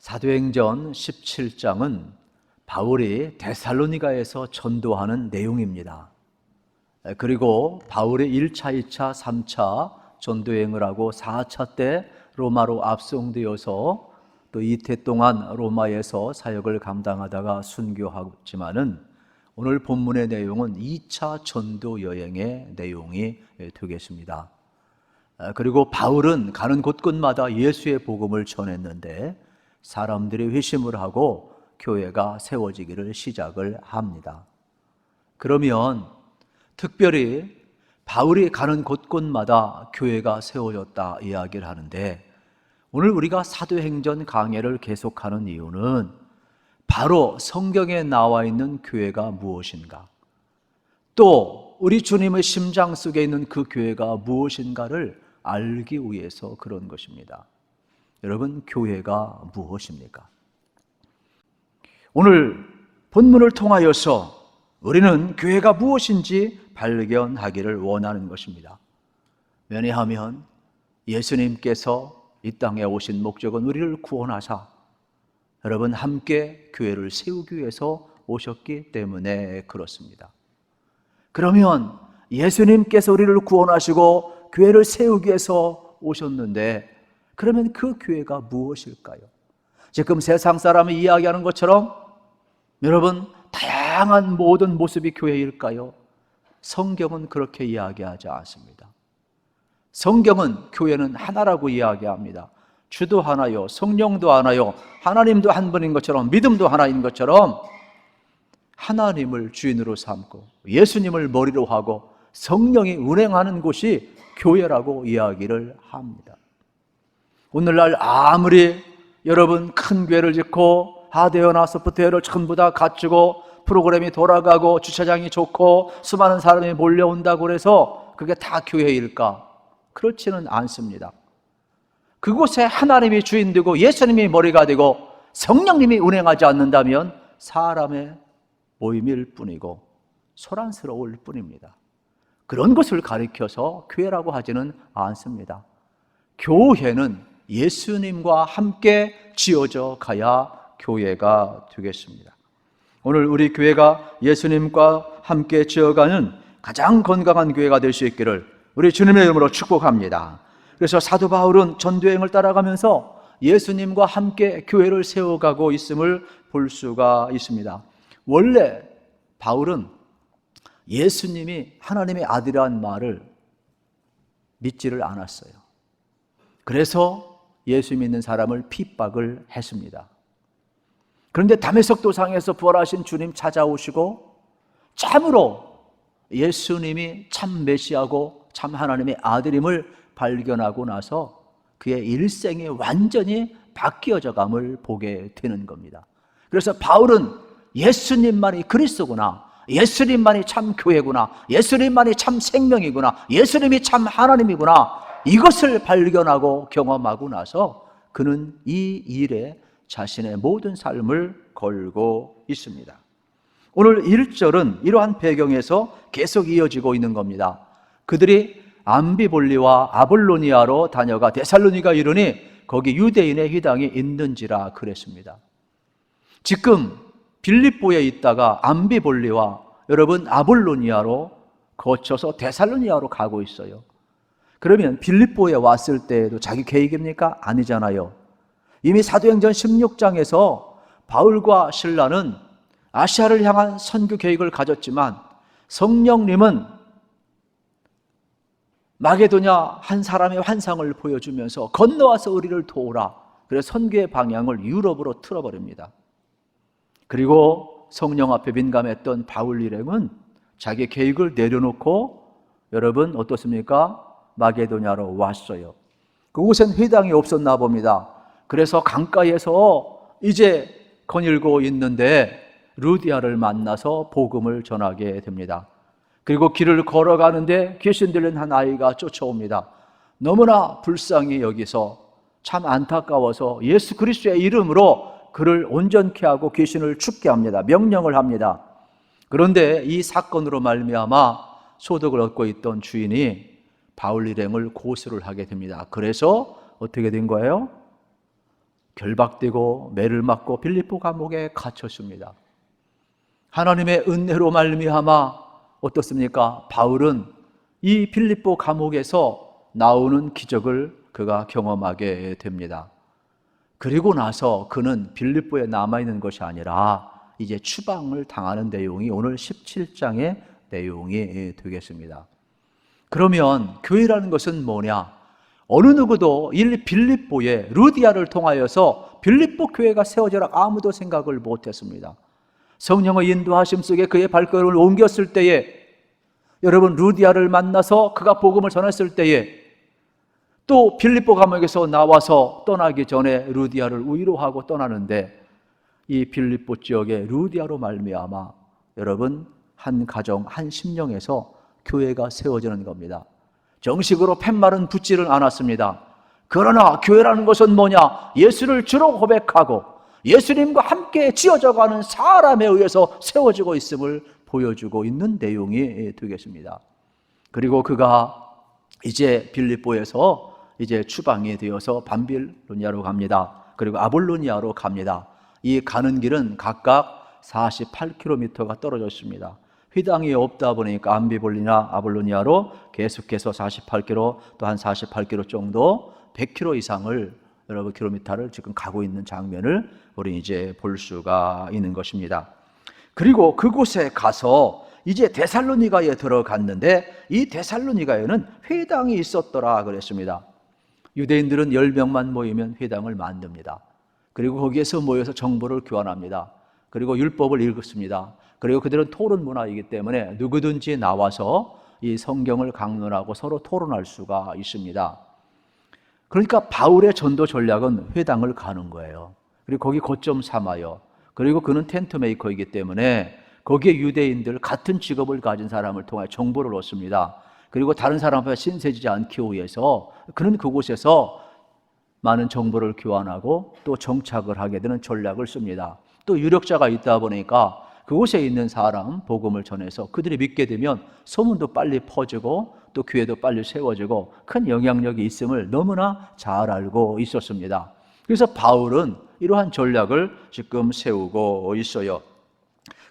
사도행전 17장은 바울이 데살로니가에서 전도하는 내용입니다. 그리고 바울이 1차, 2차, 3차 전도여행을 하고 4차 때 로마로 압송되어서 또 이태 동안 로마에서 사역을 감당하다가 순교하지만은 오늘 본문의 내용은 2차 전도 여행의 내용이 되겠습니다. 그리고 바울은 가는 곳곳마다 예수의 복음을 전했는데 사람들이 회심을 하고 교회가 세워지기를 시작을 합니다. 그러면 특별히 바울이 가는 곳곳마다 교회가 세워졌다 이야기를 하는데, 오늘 우리가 사도행전 강해를 계속하는 이유는 바로 성경에 나와 있는 교회가 무엇인가, 또 우리 주님의 심장 속에 있는 그 교회가 무엇인가를 알기 위해서 그런 것입니다. 여러분, 교회가 무엇입니까? 오늘 본문을 통하여서 우리는 교회가 무엇인지 발견하기를 원하는 것입니다. 왜냐하면 예수님께서 이 땅에 오신 목적은 우리를 구원하사 여러분 함께 교회를 세우기 위해서 오셨기 때문에 그렇습니다. 그러면 예수님께서 우리를 구원하시고 교회를 세우기 위해서 오셨는데, 그러면 그 교회가 무엇일까요? 지금 세상 사람이 이야기하는 것처럼 여러분 다양한 모든 모습이 교회일까요? 성경은 그렇게 이야기하지 않습니다. 성경은 교회는 하나라고 이야기합니다. 주도 하나요, 성령도 하나요, 하나님도 한 분인 것처럼, 믿음도 하나인 것처럼 하나님을 주인으로 삼고 예수님을 머리로 하고 성령이 운행하는 곳이 교회라고 이야기를 합니다. 오늘날 아무리 여러분 큰 교회를 짓고 하드웨어나 소프트웨어를 전부 다 갖추고 프로그램이 돌아가고 주차장이 좋고 수많은 사람이 몰려온다고 해서 그게 다 교회일까? 그렇지는 않습니다. 그곳에 하나님이 주인 되고 예수님이 머리가 되고 성령님이 운행하지 않는다면 사람의 모임일 뿐이고 소란스러울 뿐입니다. 그런 것을 가리켜서 교회라고 하지는 않습니다. 교회는 예수님과 함께 지어져 가야 교회가 되겠습니다. 오늘 우리 교회가 예수님과 함께 지어가는 가장 건강한 교회가 될 수 있기를 우리 주님의 이름으로 축복합니다. 그래서 사도 바울은 전도여행을 따라가면서 예수님과 함께 교회를 세워가고 있음을 볼 수가 있습니다. 원래 바울은 예수님이 하나님의 아들이라는 말을 믿지를 않았어요. 그래서 예수 믿는 사람을 핍박을 했습니다. 그런데 다메섹 도상에서 부활하신 주님 찾아오시고 참으로 예수님이 참 메시아고 참 하나님의 아들임을 발견하고 나서 그의 일생이 완전히 바뀌어져 감을 보게 되는 겁니다. 그래서 바울은 예수님만이 그리스도구나, 예수님만이 참 교회구나, 예수님만이 참 생명이구나, 예수님이 참 하나님이구나, 이것을 발견하고 경험하고 나서 그는 이 일에 자신의 모든 삶을 걸고 있습니다. 오늘 1절은 이러한 배경에서 계속 이어지고 있는 겁니다. 그들이 암비볼리와 아볼로니아로 다녀가 데살로니가 이르니 거기 유대인의 회당이 있는지라 그랬습니다. 지금 빌립보에 있다가 암비볼리와 여러분 아볼로니아로 거쳐서 데살로니아로 가고 있어요. 그러면 빌립보에 왔을 때에도 자기 계획입니까? 아니잖아요. 이미 사도행전 16장에서 바울과 실라는 아시아를 향한 선교 계획을 가졌지만 성령님은 마게도냐 한 사람의 환상을 보여주면서 건너와서 우리를 도우라. 그래서 선교의 방향을 유럽으로 틀어버립니다. 그리고 성령 앞에 민감했던 바울 일행은 자기 계획을 내려놓고 여러분 어떻습니까? 마게도냐로 왔어요. 그곳엔 회당이 없었나 봅니다. 그래서 강가에서 이제 거닐고 있는데 루디아를 만나서 복음을 전하게 됩니다. 그리고 길을 걸어가는데 귀신 들린 한 아이가 쫓아옵니다. 너무나 불쌍히 여기서 참 안타까워서 예수 그리스도의 이름으로 그를 온전케 하고 귀신을 춥게 합니다. 명령을 합니다. 그런데 이 사건으로 말미암아 소득을 얻고 있던 주인이 바울 일행을 고소를 하게 됩니다. 그래서 어떻게 된 거예요? 결박되고 매를 맞고 빌립보 감옥에 갇혔습니다. 하나님의 은혜로 말미암아 어떻습니까? 바울은 이 빌립보 감옥에서 나오는 기적을 그가 경험하게 됩니다. 그리고 나서 그는 빌립보에 남아있는 것이 아니라 이제 추방을 당하는 내용이 오늘 17장의 내용이 되겠습니다. 그러면 교회라는 것은 뭐냐? 어느 누구도 이 빌립보에 루디아를 통하여서 빌립보 교회가 세워져라 아무도 생각을 못했습니다. 성령의 인도하심 속에 그의 발걸음을 옮겼을 때에, 여러분 루디아를 만나서 그가 복음을 전했을 때에, 또 빌립보 감옥에서 나와서 떠나기 전에 루디아를 위로하고 떠나는데, 이 빌립보 지역의 루디아로 말미암아 여러분 한 가정, 한 심령에서 교회가 세워지는 겁니다. 정식으로 팻말은 붙지를 않았습니다. 그러나 교회라는 것은 뭐냐? 예수를 주로 고백하고 예수님과 함께 지어져가는 사람에 의해서 세워지고 있음을 보여주고 있는 내용이 되겠습니다. 그리고 그가 이제 빌립보에서 이제 추방이 되어서 밤빌로니아로 갑니다. 그리고 아볼로니아로 갑니다. 이 가는 길은 각각 48km가 떨어져 있습니다. 휘당이 없다 보니까 암비볼리나 아볼로니아로 계속해서 48km, 또 한 48km 정도 100km 이상을 여러분 킬로미터를 지금 가고 있는 장면을 우리 이제 볼 수가 있는 것입니다. 그리고 그곳에 가서 이제 데살로니가에 들어갔는데 이 데살로니가에는 회당이 있었더라 그랬습니다. 유대인들은 10명만 모이면 회당을 만듭니다. 그리고 거기에서 모여서 정보를 교환합니다. 그리고 율법을 읽습니다. 그리고 그들은 토론 문화이기 때문에 누구든지 나와서 이 성경을 강론하고 서로 토론할 수가 있습니다. 그러니까 바울의 전도 전략은 회당을 가는 거예요. 그리고 거기 거점 삼아요. 그리고 그는 텐트 메이커이기 때문에 거기에 유대인들 같은 직업을 가진 사람을 통해 정보를 얻습니다. 그리고 다른 사람 앞에 신세지지 않기 위해서 그는 그곳에서 많은 정보를 교환하고 또 정착을 하게 되는 전략을 씁니다. 또 유력자가 있다 보니까 그곳에 있는 사람 복음을 전해서 그들이 믿게 되면 소문도 빨리 퍼지고 또 교회도 빨리 세워지고 큰 영향력이 있음을 너무나 잘 알고 있었습니다. 그래서 바울은 이러한 전략을 지금 세우고 있어요.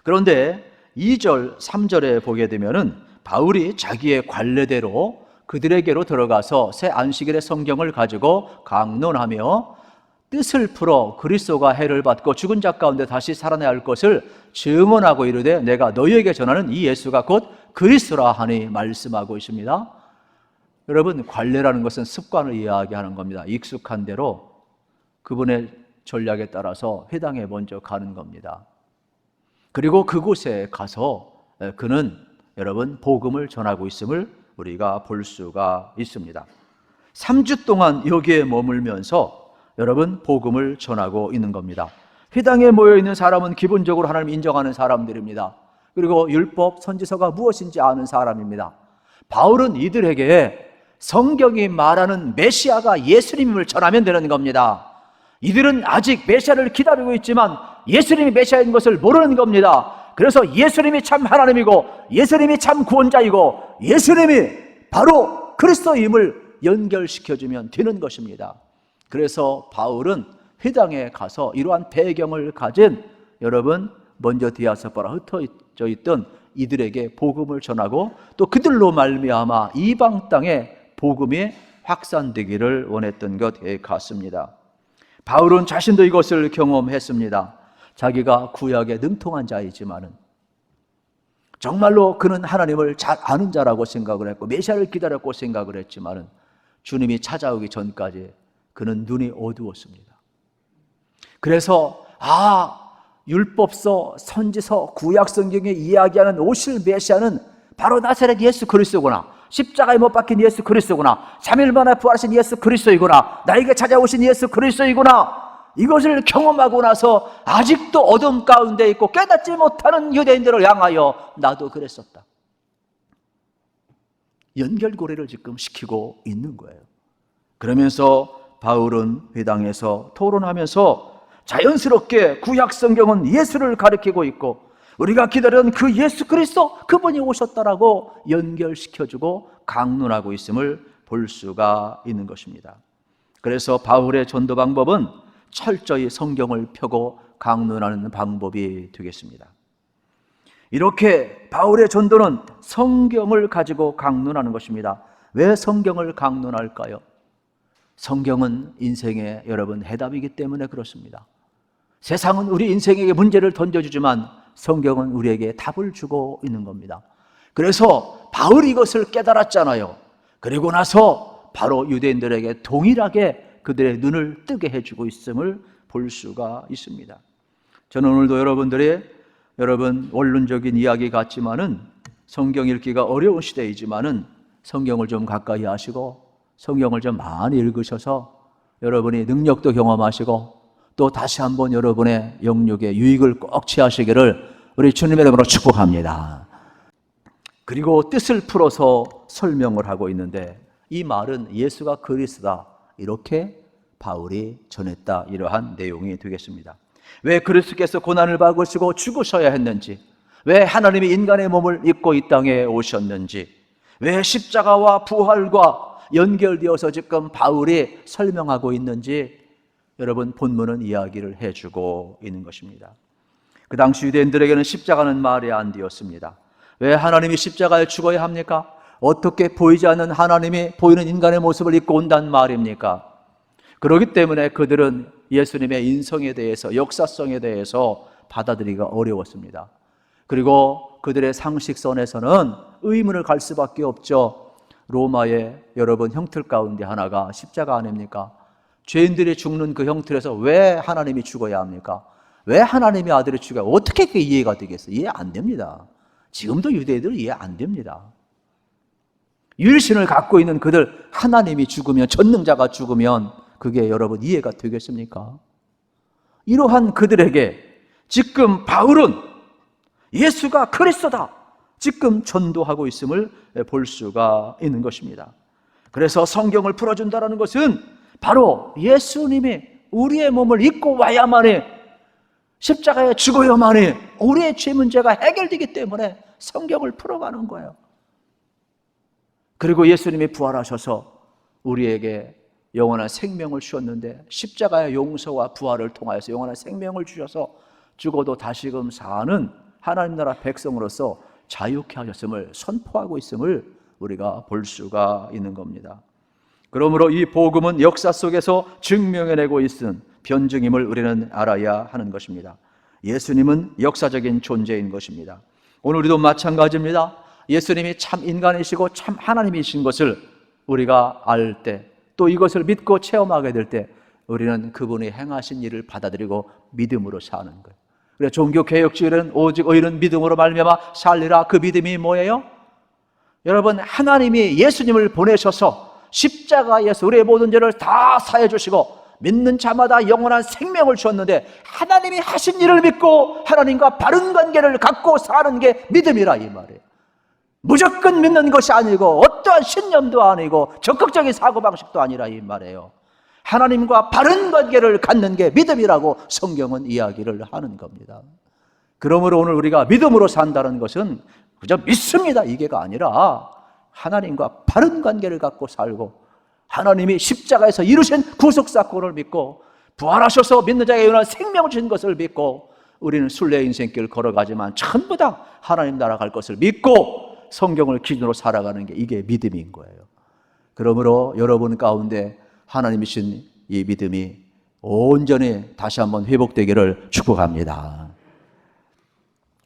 그런데 2절, 3절에 보게 되면은 바울이 자기의 관례대로 그들에게로 들어가서 새 안식일의 성경을 가지고 강론하며 뜻을 풀어 그리스도가 해를 받고 죽은 자 가운데 다시 살아나야 할 것을 증언하고 이르되 내가 너희에게 전하는 이 예수가 곧 그리스도라 하니 말씀하고 있습니다. 여러분, 관례라는 것은 습관을 이야기하는 겁니다. 익숙한 대로 그분의 전략에 따라서 회당에 먼저 가는 겁니다. 그리고 그곳에 가서 그는 여러분 복음을 전하고 있음을 우리가 볼 수가 있습니다. 3주 동안 여기에 머물면서 여러분 복음을 전하고 있는 겁니다. 회당에 모여있는 사람은 기본적으로 하나님을 인정하는 사람들입니다. 그리고 율법, 선지서가 무엇인지 아는 사람입니다. 바울은 이들에게 성경이 말하는 메시아가 예수님을 전하면 되는 겁니다. 이들은 아직 메시아를 기다리고 있지만 예수님이 메시아인 것을 모르는 겁니다. 그래서 예수님이 참 하나님이고 예수님이 참 구원자이고 예수님이 바로 그리스도임을 연결시켜주면 되는 것입니다. 그래서 바울은 회당에 가서 이러한 배경을 가진 여러분 먼저 디아스포라 흩어져 있던 이들에게 복음을 전하고 또 그들로 말미암아 이방 땅에 복음이 확산되기를 원했던 것 같습니다. 바울은 자신도 이것을 경험했습니다. 자기가 구약에 능통한 자이지만은 정말로 그는 하나님을 잘 아는 자라고 생각을 했고 메시아를 기다렸고 생각을 했지만은 주님이 찾아오기 전까지 그는 눈이 어두웠습니다. 그래서 율법서, 선지서, 구약 성경에 이야기하는 오실 메시아는 바로 나사렛 예수 그리스도구나. 십자가에 못 박힌 예수 그리스도구나. 3일 만에 부활하신 예수 그리스도이구나. 나에게 찾아오신 예수 그리스도이구나. 이것을 경험하고 나서 아직도 어둠 가운데 있고 깨닫지 못하는 유대인들을 향하여 나도 그랬었다. 연결고리를 지금 시키고 있는 거예요. 그러면서 바울은 회당에서 토론하면서 자연스럽게 구약 성경은 예수를 가리키고 있고 우리가 기다리던 그 예수 그리스도 그분이 오셨다라고 연결시켜주고 강론하고 있음을 볼 수가 있는 것입니다. 그래서 바울의 전도 방법은 철저히 성경을 펴고 강론하는 방법이 되겠습니다. 이렇게 바울의 전도는 성경을 가지고 강론하는 것입니다. 왜 성경을 강론할까요? 성경은 인생의 여러분 해답이기 때문에 그렇습니다. 세상은 우리 인생에게 문제를 던져주지만 성경은 우리에게 답을 주고 있는 겁니다. 그래서 바울이 이것을 깨달았잖아요. 그리고 나서 바로 유대인들에게 동일하게 그들의 눈을 뜨게 해주고 있음을 볼 수가 있습니다. 저는 오늘도 여러분 원론적인 이야기 같지만은 성경 읽기가 어려운 시대이지만은 성경을 좀 가까이 하시고 성경을 좀 많이 읽으셔서 여러분이 능력도 경험하시고 또 다시 한번 여러분의 영육의 유익을 꼭 취하시기를 우리 주님의 이름으로 축복합니다. 그리고 뜻을 풀어서 설명을 하고 있는데 이 말은 예수가 그리스도다 이렇게 바울이 전했다 이러한 내용이 되겠습니다. 왜 그리스도께서 고난을 받으시고 죽으셔야 했는지, 왜 하나님이 인간의 몸을 입고 이 땅에 오셨는지, 왜 십자가와 부활과 연결되어서 지금 바울이 설명하고 있는지 여러분 본문은 이야기를 해주고 있는 것입니다. 그 당시 유대인들에게는 십자가는 말이 안 되었습니다. 왜 하나님이 십자가에 죽어야 합니까? 어떻게 보이지 않는 하나님이 보이는 인간의 모습을 입고 온단 말입니까? 그렇기 때문에 그들은 예수님의 인성에 대해서, 역사성에 대해서 받아들이기가 어려웠습니다. 그리고 그들의 상식선에서는 의문을 갈 수밖에 없죠. 로마의 여러분 형틀 가운데 하나가 십자가 아닙니까? 죄인들이 죽는 그 형틀에서 왜 하나님이 죽어야 합니까? 왜 하나님의 아들이 죽어야 합니까? 어떻게 그게 이해가 되겠어요? 이해 안 됩니다. 지금도 유대인들은 이해 안 됩니다. 유일신을 갖고 있는 그들, 하나님이 죽으면, 전능자가 죽으면 그게 여러분 이해가 되겠습니까? 이러한 그들에게 지금 바울은 예수가 그리스도다 지금 전도하고 있음을 볼 수가 있는 것입니다. 그래서 성경을 풀어준다는 것은 바로 예수님이 우리의 몸을 입고 와야만이, 십자가에 죽어야만이 우리의 죄 문제가 해결되기 때문에 성경을 풀어가는 거예요. 그리고 예수님이 부활하셔서 우리에게 영원한 생명을 주셨는데 십자가의 용서와 부활을 통하여서 영원한 생명을 주셔서 죽어도 다시금 사는 하나님 나라 백성으로서 자유케 하셨음을 선포하고 있음을 우리가 볼 수가 있는 겁니다. 그러므로 이 복음은 역사 속에서 증명해내고 있는 변증임을 우리는 알아야 하는 것입니다. 예수님은 역사적인 존재인 것입니다. 오늘 우리도 마찬가지입니다. 예수님이 참 인간이시고 참 하나님이신 것을 우리가 알 때, 또 이것을 믿고 체험하게 될 때 우리는 그분이 행하신 일을 받아들이고 믿음으로 사는 거예요. 그래서 종교개혁주의는 오직 의인은 믿음으로 말미암아 살리라. 그 믿음이 뭐예요? 여러분, 하나님이 예수님을 보내셔서 십자가에서 우리의 모든 죄를 다 사해 주시고 믿는 자마다 영원한 생명을 주었는데 하나님이 하신 일을 믿고 하나님과 바른 관계를 갖고 사는 게 믿음이라 이 말이에요. 무조건 믿는 것이 아니고 어떠한 신념도 아니고 적극적인 사고방식도 아니라 이 말이에요. 하나님과 바른 관계를 갖는 게 믿음이라고 성경은 이야기를 하는 겁니다. 그러므로 오늘 우리가 믿음으로 산다는 것은 그저 믿습니다 이게가 아니라 하나님과 바른 관계를 갖고 살고 하나님이 십자가에서 이루신 구속사건을 믿고 부활하셔서 믿는 자에게 영원한 생명을 주신 것을 믿고 우리는 순례의 인생길을 걸어가지만 전부 다 하나님 나라 갈 것을 믿고 성경을 기준으로 살아가는 게 이게 믿음인 거예요. 그러므로 여러분 가운데 하나님이신 이 믿음이 온전히 다시 한번 회복되기를 축복합니다.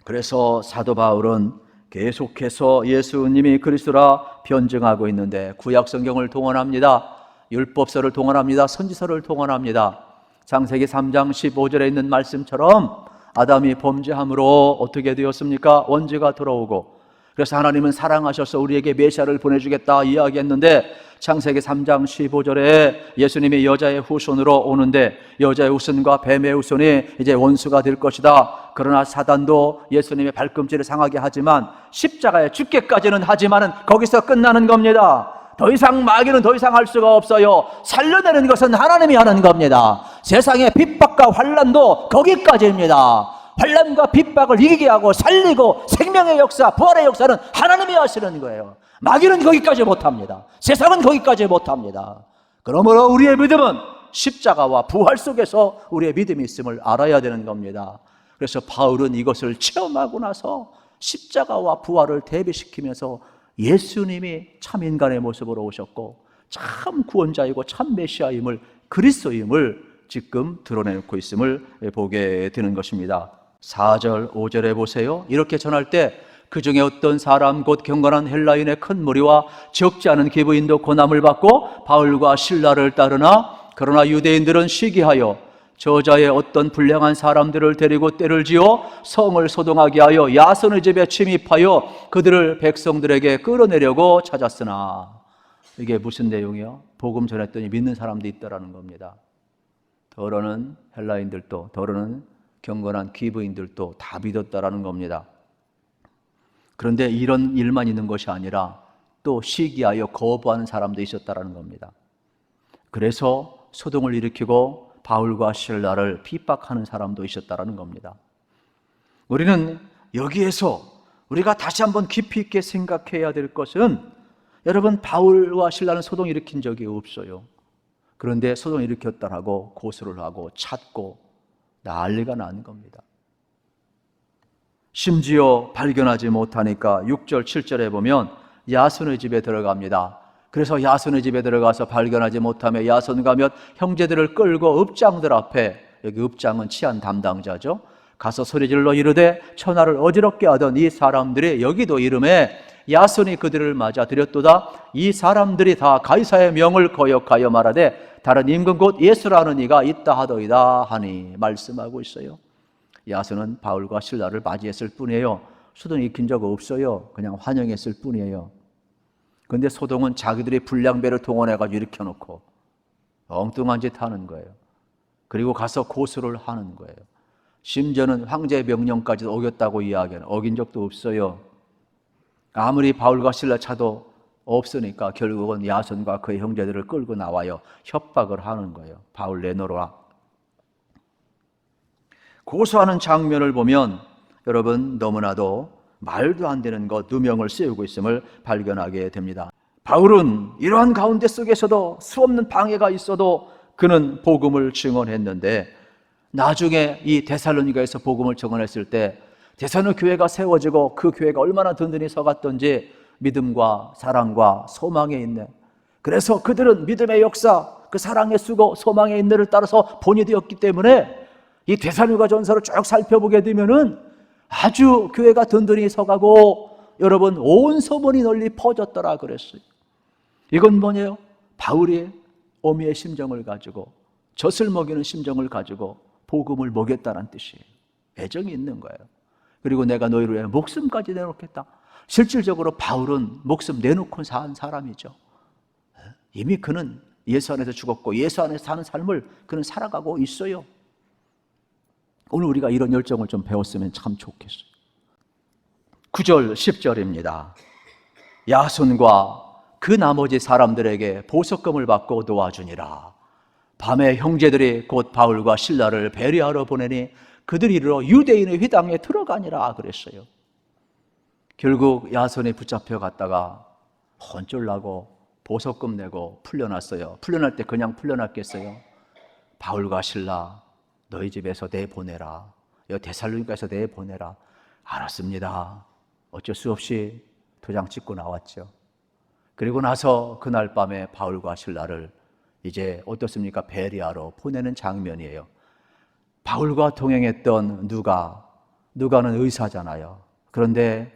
그래서 사도 바울은 계속해서 예수님이 그리스도라 변증하고 있는데 구약 성경을 동원합니다. 율법서를 동원합니다. 선지서를 동원합니다. 창세기 3장 15절에 있는 말씀처럼 아담이 범죄함으로 어떻게 되었습니까? 원죄가 들어오고, 그래서 하나님은 사랑하셔서 우리에게 메시아를 보내주겠다 이야기했는데 창세기 3장 15절에 예수님이 여자의 후손으로 오는데 여자의 후손과 뱀의 후손이 이제 원수가 될 것이다. 그러나 사단도 예수님의 발꿈치를 상하게 하지만 십자가에 죽게까지는 하지만은 거기서 끝나는 겁니다. 더 이상 마귀는 더 이상 할 수가 없어요. 살려내는 것은 하나님이 하는 겁니다. 세상의 핍박과 환난도 거기까지입니다. 환난과 핍박을 이기게 하고 살리고 생명의 역사, 부활의 역사는 하나님이 하시는 거예요. 마귀는 거기까지 못합니다. 세상은 거기까지 못합니다. 그러므로 우리의 믿음은 십자가와 부활 속에서 우리의 믿음이 있음을 알아야 되는 겁니다. 그래서 바울은 이것을 체험하고 나서 십자가와 부활을 대비시키면서 예수님이 참 인간의 모습으로 오셨고 참 구원자이고 참 메시아임을, 그리스도임을 지금 드러내놓고 있음을 보게 되는 것입니다. 4절 5절에 보세요. 이렇게 전할 때 그 중에 어떤 사람 곧 경건한 헬라인의 큰 무리와 적지 않은 기브인도 고난을 받고 바울과 실라를 따르나 그러나 유대인들은 시기하여 저자의 어떤 불량한 사람들을 데리고 때를 지어 성을 소동하게 하여 야손의 집에 침입하여 그들을 백성들에게 끌어내려고 찾았으나, 이게 무슨 내용이요? 복음 전했더니 믿는 사람도 있다라는 겁니다. 더러는 헬라인들도 더러는 경건한 기브인들도 다 믿었다라는 겁니다. 그런데 이런 일만 있는 것이 아니라 또 시기하여 거부하는 사람도 있었다라는 겁니다. 그래서 소동을 일으키고 바울과 실라를 핍박하는 사람도 있었다라는 겁니다. 우리는 여기에서 우리가 다시 한번 깊이 있게 생각해야 될 것은, 여러분, 바울과 실라는 소동 일으킨 적이 없어요. 그런데 소동 일으켰다라고 고소를 하고 찾고 난리가 나는 겁니다. 심지어 발견하지 못하니까 6절 7절에 보면 야손의 집에 들어갑니다. 그래서 야손의 집에 들어가서 발견하지 못하며 야손과 몇 형제들을 끌고 읍장들 앞에, 여기 읍장은 치안 담당자죠, 가서 소리질러 이르되 천하를 어지럽게 하던 이 사람들이 여기도 이름에 야손이 그들을 맞아 들였도다. 이 사람들이 다 가이사의 명을 거역하여 말하되 다른 임금 곧 예수라는 이가 있다 하더이다 하니 말씀하고 있어요. 야손은 바울과 실라를 맞이했을 뿐이에요. 소동 일으킨 적 없어요. 그냥 환영했을 뿐이에요. 그런데 소동은 자기들이 불량배를 동원해가지고 일으켜놓고 엉뚱한 짓 하는 거예요. 그리고 가서 고소를 하는 거예요. 심지어는 황제의 명령까지도 어겼다고 이야기하는, 어긴 적도 없어요. 아무리 바울과 실라 차도 없으니까 결국은 야손과 그의 형제들을 끌고 나와요. 협박을 하는 거예요. 바울 내놓으라. 고소하는 장면을 보면 여러분, 너무나도 말도 안 되는 것 누명을 씌우고 있음을 발견하게 됩니다. 바울은 이러한 가운데 속에서도 수없는 방해가 있어도 그는 복음을 증언했는데, 나중에 이 데살로니가에서 복음을 증언했을 때 데살로니가 교회가 세워지고 그 교회가 얼마나 든든히 서갔던지 믿음과 사랑과 소망의 인내, 그래서 그들은 믿음의 역사, 그 사랑의 수고, 소망의 인내를 따라서 본이 되었기 때문에 이 데살로니가 전서를 쭉 살펴보게 되면은 아주 교회가 든든히 서가고 여러분 온 소문이 널리 퍼졌더라 그랬어요. 이건 뭐냐요? 바울이 어미의 심정을 가지고, 젖을 먹이는 심정을 가지고 복음을 먹였다는 뜻이에요. 애정이 있는 거예요. 그리고 내가 너희를 위해 목숨까지 내놓겠다. 실질적으로 바울은 목숨 내놓고 산 사람이죠. 이미 그는 예수 안에서 죽었고 예수 안에서 사는 삶을 그는 살아가고 있어요. 오늘 우리가 이런 열정을 좀 배웠으면 참 좋겠어요. 9절 10절입니다. 야손과 그 나머지 사람들에게 보석금을 받고 도와주니라. 밤에 형제들이 곧 바울과 실라를 배려하러 보내니 그들이 이르러 유대인의 회당에 들어가니라 그랬어요. 결국 야손이 붙잡혀 갔다가 혼쭐 나고 보석금 내고 풀려났어요. 풀려날 때 그냥 풀려났겠어요? 바울과 실라 너희 집에서 내보내라. 여기 데살로니가에서 내보내라. 알았습니다. 어쩔 수 없이 도장 찍고 나왔죠. 그리고 나서 그날 밤에 바울과 실라를 이제 어떻습니까? 베리아로 보내는 장면이에요. 바울과 동행했던 누가는 의사잖아요. 그런데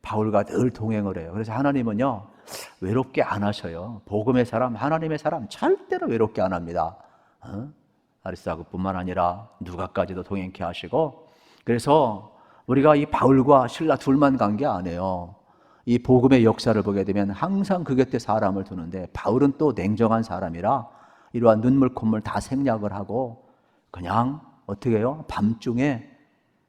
바울과 늘 동행을 해요. 그래서 하나님은요 외롭게 안 하셔요. 복음의 사람, 하나님의 사람 절대로 외롭게 안 합니다. 아리스다고뿐만 아니라 누가까지도 동행케 하시고, 그래서 우리가 이 바울과 실라 둘만 간 게 아니에요. 이 복음의 역사를 보게 되면 항상 그 곁에 사람을 두는데, 바울은 또 냉정한 사람이라 이러한 눈물 콧물 다 생략을 하고 그냥 어떻게 해요? 밤중에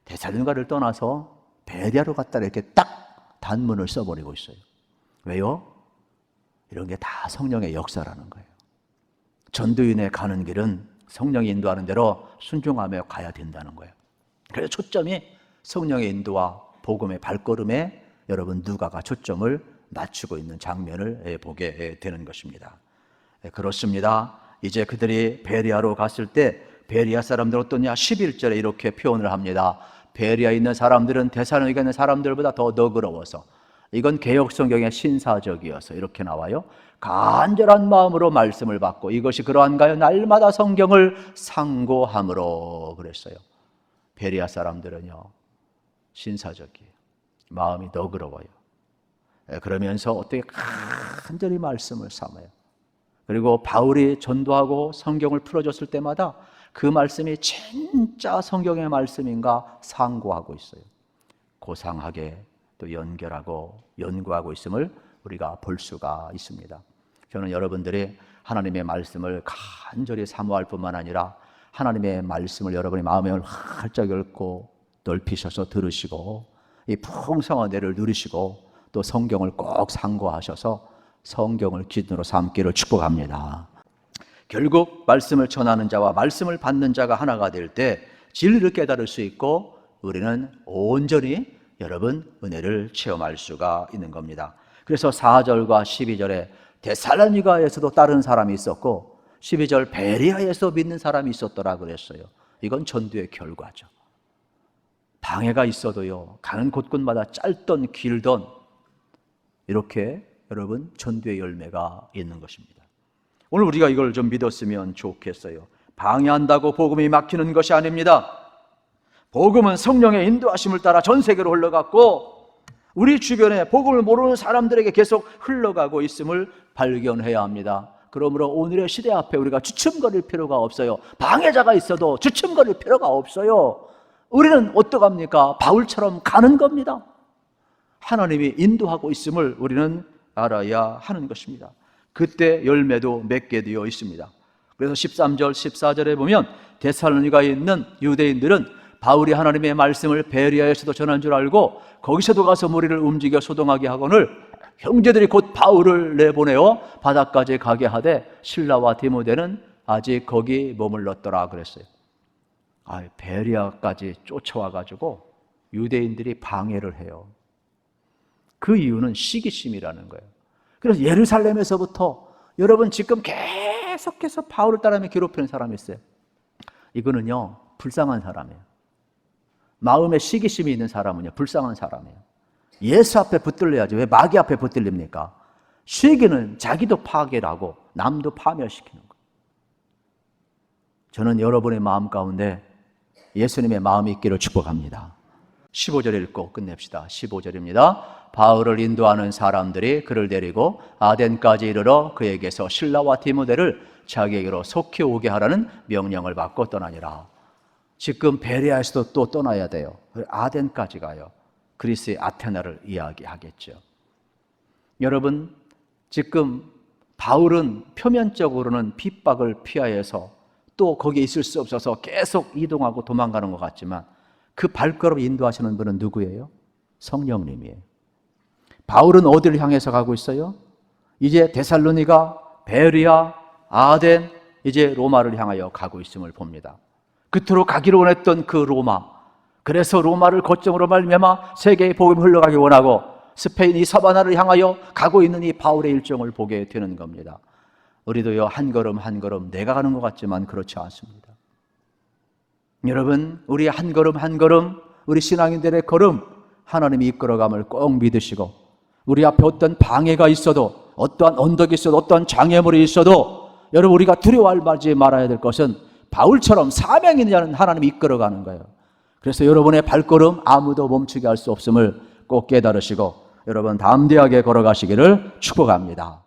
데살로니가를 떠나서 베레아로 갔다 이렇게 딱 단문을 써버리고 있어요. 왜요? 이런 게 다 성령의 역사라는 거예요. 전도인의 가는 길은 성령이 인도하는 대로 순종하며 가야 된다는 거예요. 그래서 초점이 성령의 인도와 복음의 발걸음에 여러분 누가가 초점을 맞추고 있는 장면을 보게 되는 것입니다. 그렇습니다. 이제 그들이 베리아로 갔을 때 베리아 사람들은 어떠냐? 11절에 이렇게 표현을 합니다. 베리아에 있는 사람들은 데살로니가에 있는 사람들보다 더 너그러워서, 이건 개역 성경의 신사적이어서 이렇게 나와요. 간절한 마음으로 말씀을 받고 이것이 그러한가요? 날마다 성경을 상고함으로 그랬어요. 베리아 사람들은요, 신사적이에요. 마음이 너그러워요. 그러면서 어떻게 간절히 말씀을 삼아요. 그리고 바울이 전도하고 성경을 풀어줬을 때마다 그 말씀이 진짜 성경의 말씀인가 상고하고 있어요. 고상하게 또 연결하고 연구하고 있음을 우리가 볼 수가 있습니다. 저는 여러분들이 하나님의 말씀을 간절히 사모할 뿐만 아니라 하나님의 말씀을 여러분의 마음에 활짝 열고 넓히셔서 들으시고 이 풍성한 은혜를 누리시고 또 성경을 꼭 상고하셔서 성경을 기준으로 삼기를 축복합니다. 결국 말씀을 전하는 자와 말씀을 받는 자가 하나가 될 때 진리를 깨달을 수 있고 우리는 온전히 여러분 은혜를 체험할 수가 있는 겁니다. 그래서 4절과 12절에 데살로니가에서도 다른 사람이 있었고 12절 베리아에서 믿는 사람이 있었더라 그랬어요. 이건 전도의 결과죠. 방해가 있어도요, 가는 곳곳마다 짧던 길던 이렇게 여러분 전도의 열매가 있는 것입니다. 오늘 우리가 이걸 좀 믿었으면 좋겠어요. 방해한다고 복음이 막히는 것이 아닙니다. 복음은 성령의 인도하심을 따라 전 세계로 흘러갔고 우리 주변에 복음을 모르는 사람들에게 계속 흘러가고 있음을 발견해야 합니다. 그러므로 오늘의 시대 앞에 우리가 주춤거릴 필요가 없어요. 방해자가 있어도 주춤거릴 필요가 없어요. 우리는 어떡합니까? 바울처럼 가는 겁니다. 하나님이 인도하고 있음을 우리는 알아야 하는 것입니다. 그때 열매도 맺게 되어 있습니다. 그래서 13절, 14절에 보면 데살로니가에 있는 유대인들은 바울이 하나님의 말씀을 베리아에서도 전한 줄 알고 거기서도 가서 무리를 움직여 소동하게 하거늘 형제들이 곧 바울을 내보내어 바다까지 가게 하되 실라와 디모데는 아직 거기 머물렀더라 그랬어요. 베리아까지 쫓아와가지고 유대인들이 방해를 해요. 그 이유는 시기심이라는 거예요. 그래서 예루살렘에서부터 여러분 지금 계속해서 바울을 따르며 괴롭히는 사람이 있어요. 이거는요 불쌍한 사람이에요. 마음에 시기심이 있는 사람은요 불쌍한 사람이에요. 예수 앞에 붙들려야지 왜 마귀 앞에 붙들립니까? 시기는 자기도 파괴를 하고 남도 파멸시키는 거예요. 저는 여러분의 마음 가운데 예수님의 마음이 있기를 축복합니다. 15절 읽고 끝냅시다. 15절입니다. 바울을 인도하는 사람들이 그를 데리고 아덴까지 이르러 그에게서 실라와 디모데를 자기에게로 속히 오게 하라는 명령을 받고 떠나니라. 지금 베레아에서도 또 떠나야 돼요. 아덴까지 가요. 그리스의 아테나를 이야기하겠죠. 여러분, 지금 바울은 표면적으로는 핍박을 피하여서 또 거기에 있을 수 없어서 계속 이동하고 도망가는 것 같지만 그 발걸음 인도하시는 분은 누구예요? 성령님이에요. 바울은 어디를 향해서 가고 있어요? 이제 데살로니가, 베리아, 아덴, 이제 로마를 향하여 가고 있음을 봅니다. 그토록 가기를 원했던 그 로마, 그래서 로마를 거점으로 말미암아 세계의 복음이 흘러가기 원하고 스페인 이 사바나를 향하여 가고 있는 이 바울의 일정을 보게 되는 겁니다. 우리도요 한 걸음 한 걸음 내가 가는 것 같지만 그렇지 않습니다. 여러분, 우리 한 걸음 한 걸음, 우리 신앙인들의 걸음 하나님이 이끌어감을 꼭 믿으시고 우리 앞에 어떤 방해가 있어도 어떠한 언덕이 있어도 어떠한 장애물이 있어도 여러분 우리가 두려워하지 말아야 될 것은 바울처럼 사명이 있는 자는 하나님이 이끌어가는 거예요. 그래서 여러분의 발걸음 아무도 멈추게 할 수 없음을 꼭 깨달으시고 여러분 담대하게 걸어가시기를 축복합니다.